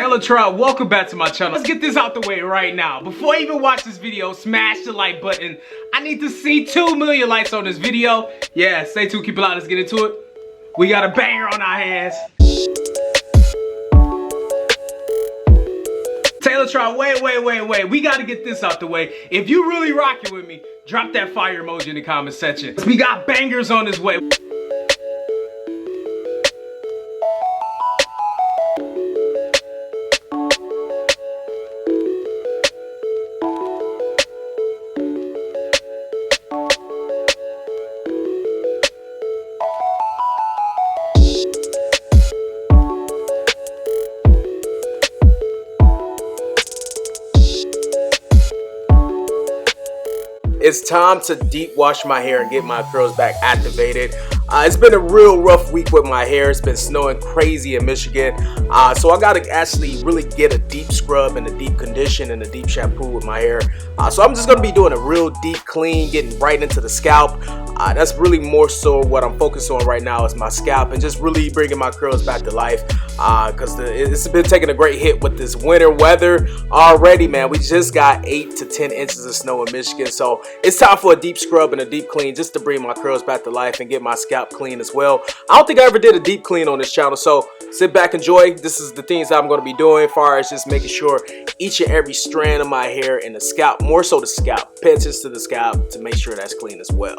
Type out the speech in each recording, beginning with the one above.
TerrellTailored, welcome back to my channel. Let's get this out the way right now. Before you even watch this video, smash the like button. I need to see 2 million likes on this video. Yeah, stay tuned, keep it loud, let's get into it. We got a banger on our hands. TerrellTailored, wait. We gotta get this out the way. If you really rocking with me, drop that fire emoji in the comment section. We got bangers on this way. It's time to deep wash my hair and get my curls back activated. It's been a real rough week with my hair. It's been snowing crazy in Michigan. So I gotta actually really get a deep scrub and a deep condition and a deep shampoo with my hair. So I'm just gonna be doing a real deep clean, getting right into the scalp. That's really more so what I'm focused on right now is my scalp and just really bringing my curls back to life. Cause it's been taking a great hit with this winter weather already, man. We just got 8 to 10 inches of snow in Michigan. So it's time for a deep scrub and a deep clean just to bring my curls back to life and get my scalp clean as well. I don't think I ever did a deep clean on this channel, so sit back, enjoy. This is the things that I'm going to be doing as far as just making sure each and every strand of my hair and the scalp, more so the scalp, pay attention to the scalp to make sure that's clean as well.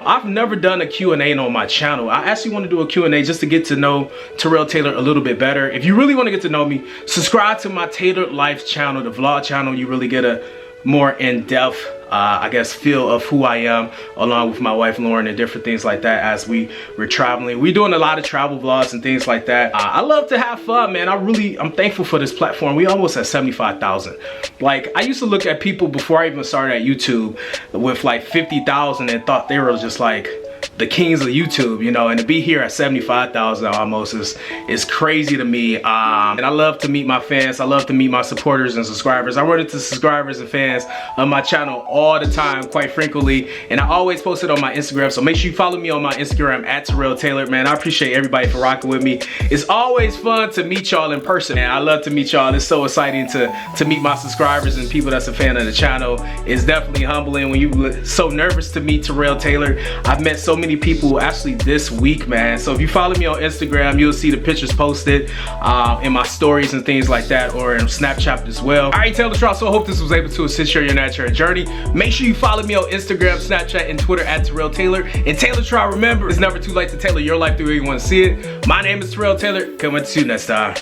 I've never done a Q&A on my channel. I actually want to do a Q&A just to get to know TerrellTailored a little bit better. If you really want to get to know me, subscribe to my Tailored Life channel, the vlog channel. You really get a more in-depth, I guess, feel of who I am, along with my wife Lauren and different things like that as we're traveling. We're doing a lot of travel vlogs and things like that. I love to have fun, man. I'm thankful for this platform. We almost at 75,000. Like, I used to look at people before I even started at YouTube with like 50,000 and thought they were just like the kings of YouTube, you know, and to be here at 75,000 almost is crazy to me. And I love to meet my fans. I love to meet my supporters and subscribers. I run into subscribers and fans on my channel all the time, quite frequently, and I always post it on my Instagram. So make sure you follow me on my Instagram at TerrellTailored, man. I appreciate everybody for rocking with me. It's always fun to meet y'all in person, and I love to meet y'all. It's so exciting to meet my subscribers and people that's a fan of the channel. It's definitely humbling when you're so nervous to meet TerrellTailored. I've met so many people actually this week, man. So if you follow me on Instagram, you'll see the pictures posted in my stories and things like that, or in Snapchat as well. All right, TerrellTailored, so I hope this was able to assist you in your natural journey. Make sure you follow me on Instagram, Snapchat, and Twitter at TerrellTailored. And TerrellTailored, remember, it's never too late to tailor your life the way you want to see it. My name is TerrellTailored. Coming to you next time.